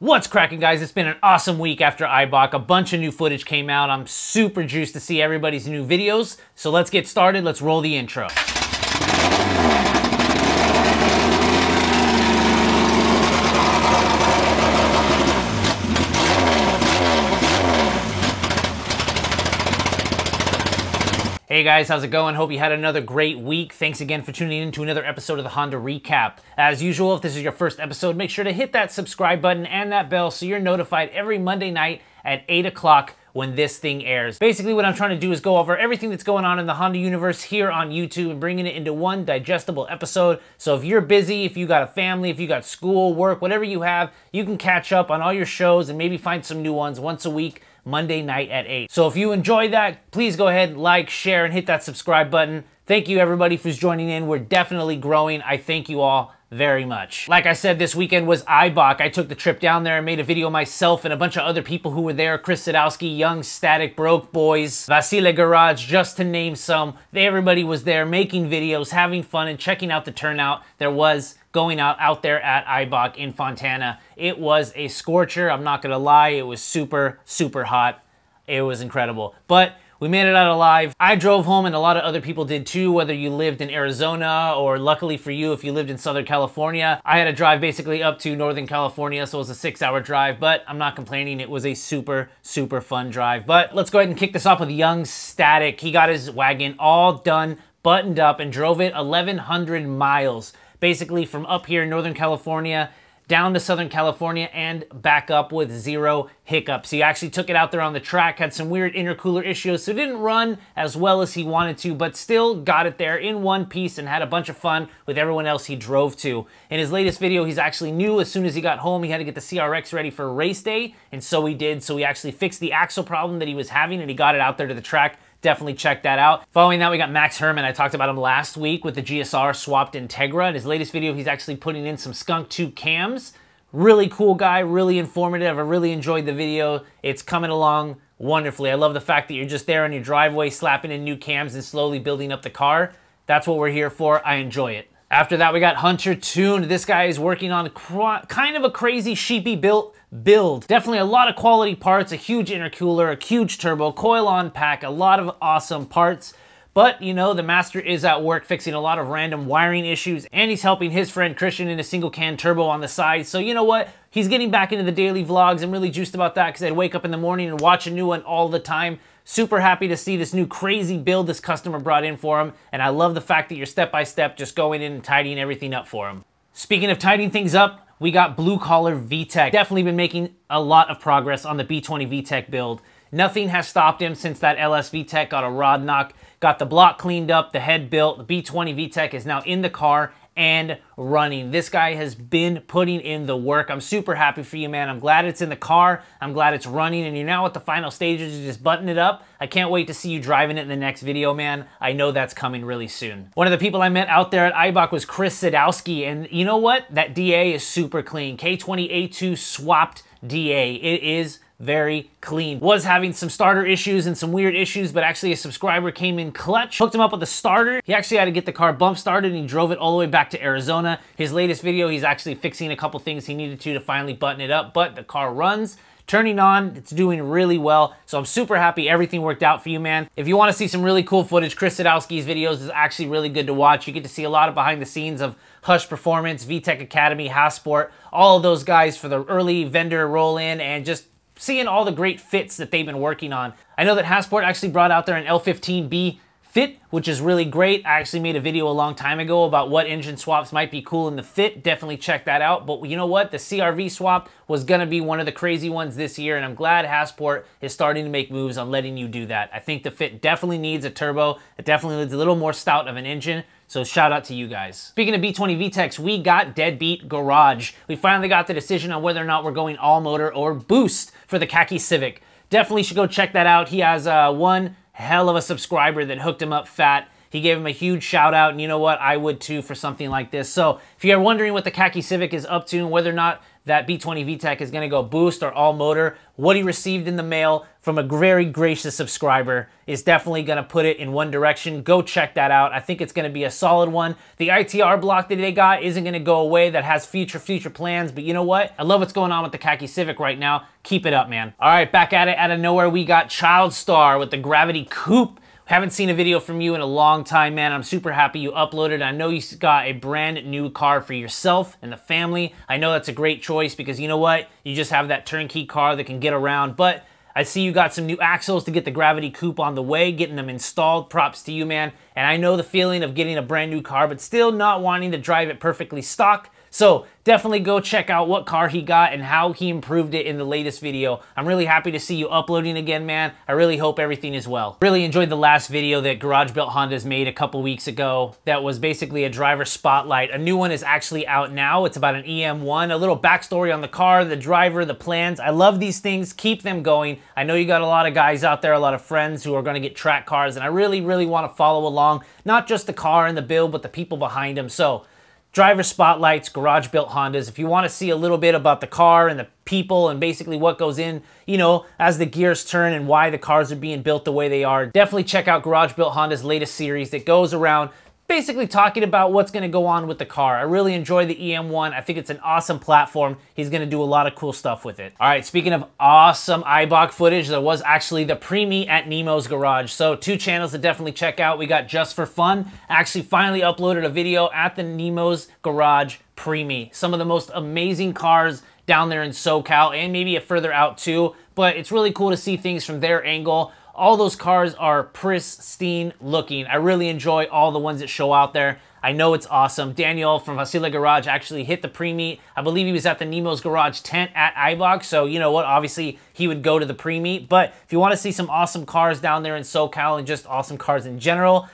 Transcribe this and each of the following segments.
What's cracking, guys? It's been an awesome week after Eibach. A bunch of new footage came out. I'm super juiced to see everybody's new videos. So let's get started. Let's roll the intro. Hey guys, how's it going? Hope you had another great week. Thanks again for tuning in to another episode of the Honda Recap. As usual, if this is your first episode, make sure to hit that subscribe button and that bell so you're notified every Monday night at 8 o'clock when this thing airs. Basically, what I'm trying to do is go over everything that's going on in the Honda universe here on YouTube and bringing it into one digestible episode. So if you're busy, if you got a family, if you got school, work, whatever you have, you can catch up on all your shows and maybe find some new ones once a week, Monday night at 8. So if you enjoyed that, please go ahead, like, share, and hit that subscribe button. Thank you everybody who's joining in. We're definitely growing. I thank you all very much. Like I said, this weekend was Eibach. I took the trip down there and made a video myself and a bunch of other people who were there. Chris Sadowski, YoungStatic, Broke Boys, BlueCollar Garage, just to name some. Everybody was there making videos, having fun, and checking out the turnout there was going out there at Eibach in Fontana. It was a scorcher, I'm not gonna lie. It was super, super hot. It was incredible. But we made it out alive. I drove home and a lot of other people did too, whether you lived in Arizona or luckily for you, if you lived in Southern California. I had to drive basically up to Northern California, so it was a 6-hour drive, but I'm not complaining. It was a super, super fun drive. But let's go ahead and kick this off with YoungStatic. He got his wagon all done, buttoned up, and drove it 1,100 miles. Basically from up here in Northern California down to Southern California and back up with zero hiccups. He actually took it out there on the track, had some weird intercooler issues, so it didn't run as well as he wanted to, but still got it there in one piece and had a bunch of fun with everyone else he drove to. In his latest video, he's actually new. As soon as he got home, he had to get the CRX ready for race day, and so he did. So he actually fixed the axle problem that he was having, and he got it out there to the track. Definitely check that out. Following that, we got Max Herman. I talked about him last week with the GSR swapped Integra. In his latest video, he's actually putting in some Skunk 2 cams. Really cool guy, really informative. I really enjoyed the video. It's coming along wonderfully. I love the fact that you're just there in your driveway slapping in new cams and slowly building up the car. That's what we're here for. I enjoy it. After that, we got Hunter Tuned. This guy is working on kind of a crazy sheepy build. Definitely a lot of quality parts, a huge intercooler, a huge turbo, coil on pack, a lot of awesome parts. But, you know, the master is at work fixing a lot of random wiring issues, and he's helping his friend Christian in a single can turbo on the side. So you know what? He's getting back into the daily vlogs. I'm really juiced about that because I'd wake up in the morning and watch a new one all the time. Super happy to see this new crazy build this customer brought in for him, and I love the fact that you're step by step just going in and tidying everything up for him. Speaking of tidying things up, we got BlueCollar Vtec. Definitely been making a lot of progress on the B20 Vtec build. Nothing has stopped him since that LS Vtec got a rod knock, got the block cleaned up, the head built. The B20 Vtec is now in the car and running. This guy has been putting in the work. I'm super happy for you, man. I'm glad it's in the car. I'm glad it's running, and you're now at the final stages. You just button it up. I can't wait to see you driving it in the next video, man. I know that's coming really soon. One of the people I met out there at Eibach was Chris Sadowski, and you know what? That DA is super clean. K20A2 swapped DA. It is very clean. Was having some starter issues and some weird issues, but actually a subscriber came in clutch, hooked him up with a starter. He actually had to get the car bump started, and he drove it all the way back to Arizona. His latest video, he's actually fixing a couple things he needed to finally button it up, but the car runs. Turning on, it's doing really well. So I'm super happy everything worked out for you, man. If you want to see some really cool footage, Chris Sadowski's videos is actually really good to watch. You get to see a lot of behind the scenes of Hush Performance, VTech Academy, Hassport, all of those guys for the early vendor roll-in, and just seeing all the great fits that they've been working on. I know that Hassport actually brought out there an L15B fit, which is really great. I actually made a video a long time ago about what engine swaps might be cool in the fit. Definitely check that out. But you know what? The CRV swap was gonna be one of the crazy ones this year, and I'm glad Hassport is starting to make moves on letting you do that. I think the fit definitely needs a turbo. It definitely needs a little more stout of an engine. So shout out to you guys. Speaking of B20 Vtecs, we got DeadBeat Garage. We finally got the decision on whether or not we're going all motor or boost for the khaki Civic. Definitely should go check that out. He has one hell of a subscriber that hooked him up fat. He gave him a huge shout out, and you know what? I would too for something like this. So if you're wondering what the khaki Civic is up to and whether or not that B20 Vtec is going to go boost or all motor. What he received in the mail from a very gracious subscriber is definitely going to put it in one direction. Go check that out. I think it's going to be a solid one. The ITR block that they got isn't going to go away. That has future plans, but you know what? I love what's going on with the khaki Civic right now. Keep it up, man. All right, back at it out of nowhere, we got Childstar with the Gravity Coupe. Haven't seen a video from you in a long time, man. I'm super happy you uploaded. I know you got a brand new car for yourself and the family. I know that's a great choice because you know what? You just have that turnkey car that can get around, but I see you got some new axles to get the Gravity Coupe on the way, getting them installed. Props to you, man. And I know the feeling of getting a brand new car, but still not wanting to drive it perfectly stock. So definitely go check out what car he got and how he improved it in the latest video. I'm really happy to see you uploading again, man. I really hope everything is well. Really enjoyed the last video that Garage Built Hondas made a couple weeks ago. That was basically a driver spotlight. A new one is actually out now. It's about an EM1, a little backstory on the car, the driver, the plans. I love these things. Keep them going. I know you got a lot of guys out there, a lot of friends who are going to get track cars, and I really want to follow along, not just the car and the build, but the people behind them. So driver spotlights, Garage Built Hondas. If you want to see a little bit about the car and the people and basically what goes in, you know, as the gears turn and why the cars are being built the way they are, definitely check out Garage Built Honda's latest series that goes around basically talking about what's going to go on with the car. I really enjoy the EM1. I think it's an awesome platform. He's going to do a lot of cool stuff with it. All right, speaking of awesome Eibach footage, there was actually the pre-meet at Nemo's Garage. So 2 channels to definitely check out. We got Just for Fun. Actually finally uploaded a video at the Nemo's Garage pre-meet. Some of the most amazing cars down there in SoCal and maybe further out too. But it's really cool to see things from their angle. All those cars are pristine looking. I really enjoy all the ones that show out there. I know it's awesome. Daniel from Vasila Garage actually hit the pre-meet. I believe he was at the Nemo's Garage tent at Eibach, so you know what? Obviously, he would go to the pre-meet. But if you want to see some awesome cars down there in SoCal and just awesome cars in general,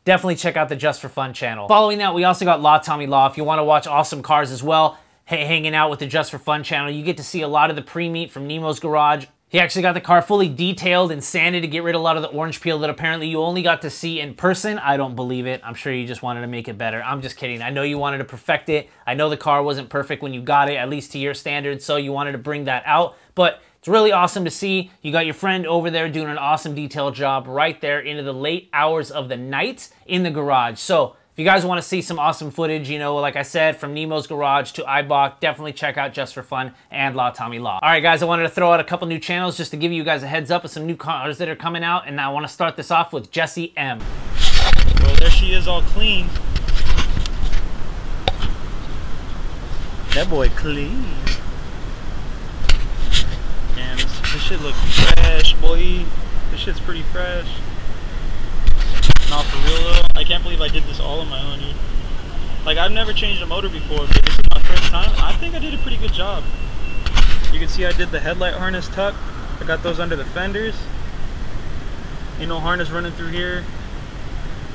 definitely check out the Just for Fun channel. Following that, we also got LaTommyLA. If you want to watch awesome cars as well, hanging out with the Just for Fun channel, you get to see a lot of the pre-meet from Nemo's Garage. He actually got the car fully detailed and sanded to get rid of a lot of the orange peel that apparently you only got to see in person. I don't believe it. I'm sure you just wanted to make it better. I'm just kidding. I know you wanted to perfect it. I know the car wasn't perfect when you got it, at least to your standards, so you wanted to bring that out. But it's really awesome to see. You got your friend over there doing an awesome detail job right there into the late hours of the night in the garage. So if you guys want to see some awesome footage, you know, like I said, from Nemo's Garage to Eibach, definitely check out Just for Fun and LaTommyLA. All right, guys, I wanted to throw out a couple new channels just to give you guys a heads up of some new cars that are coming out, and I want to start this off with Jessie M. Well, there she is, all clean. That boy clean. And this shit looks fresh, boy. This shit's pretty fresh. Not for real though, I can't believe I did this all on my own, dude. Like, I've never changed a motor before, but this is my first time. I think I did a pretty good job. You can see I did the headlight harness tuck. I got those under the fenders. Ain't no harness running through here.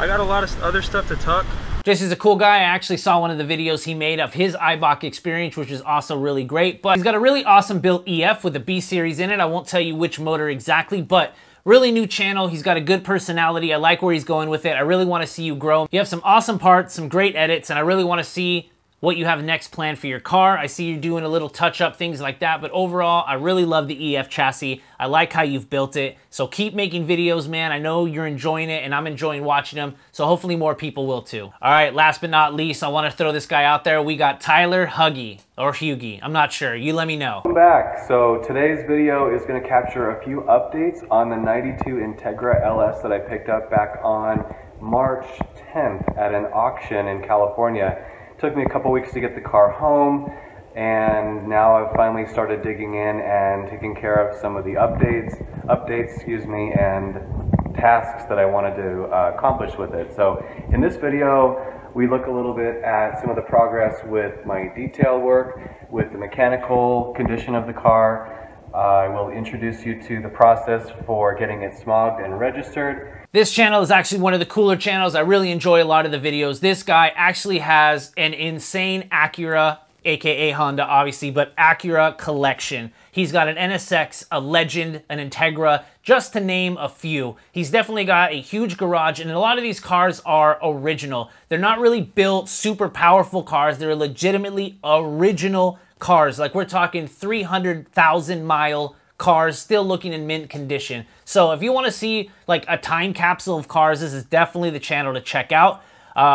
I got a lot of other stuff to tuck. Jesse's a cool guy. I actually saw one of the videos he made of his Eibach experience, which is also really great. But he's got a really awesome built EF with the B series in it. I won't tell you which motor exactly, but really new channel. He's got a good personality. I like where he's going with it. I really want to see you grow. You have some awesome parts, some great edits, and I really want to see what you have next planned for your car. I see you doing a little touch-up, things like that, but overall, I really love the EF chassis. I like how you've built it, so keep making videos, man. I know you're enjoying it, and I'm enjoying watching them, so hopefully more people will too. All right, last but not least, I want to throw this guy out there. We got Tyler Hugie, or Hugie. I'm not sure. You let me know. Welcome back. So today's video is going to capture a few updates on the 92 Integra LS that I picked up back on March 10th at an auction in California. Took me a couple weeks to get the car home, and now I've finally started digging in and taking care of some of the updates, and tasks that I wanted to accomplish with it. So in this video, we look a little bit at some of the progress with my detail work, with the mechanical condition of the car. I will introduce you to the process for getting it smogged and registered. This channel is actually one of the cooler channels. I really enjoy a lot of the videos. This guy actually has an insane Acura, aka Honda obviously, but Acura collection. He's got an NSX, a Legend, an Integra, just to name a few. He's definitely got a huge garage, and a lot of these cars are original. They're not really built super powerful cars. They're legitimately original cars. Like, we're talking 300,000 mile cars still looking in mint condition. So if you want to see like a time capsule of cars, this is definitely the channel to check out.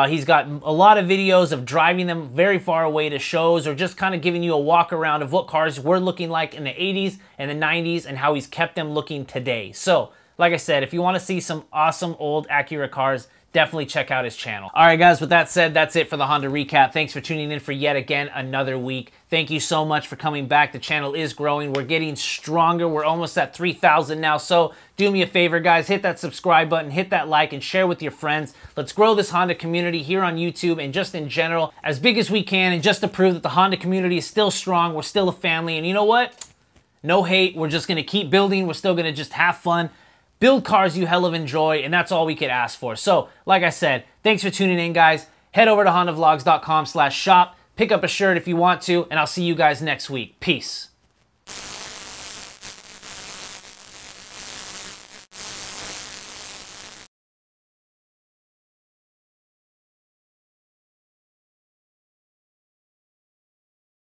He's got a lot of videos of driving them very far away to shows, or just kind of giving you a walk around of what cars were looking like in the 80s and the 90s and how he's kept them looking today. So like I said, if you want to see some awesome old Acura cars, definitely check out his channel. All right, guys, with that said, that's it for the Honda recap. Thanks for tuning in for yet again another week. Thank you so much for coming back. The channel is growing. We're getting stronger. We're almost at 3,000 now. So do me a favor, guys. Hit that subscribe button, hit that like, and share with your friends. Let's grow this Honda community here on YouTube and just in general as big as we can, and just to prove that the Honda community is still strong. We're still a family. And you know what? No hate. We're just going to keep building. We're still going to just have fun. Build cars you hell of enjoy, and that's all we could ask for. So, like I said, thanks for tuning in, guys. Head over to HondaVlogs.com/shop. Pick up a shirt if you want to, and I'll see you guys next week. Peace.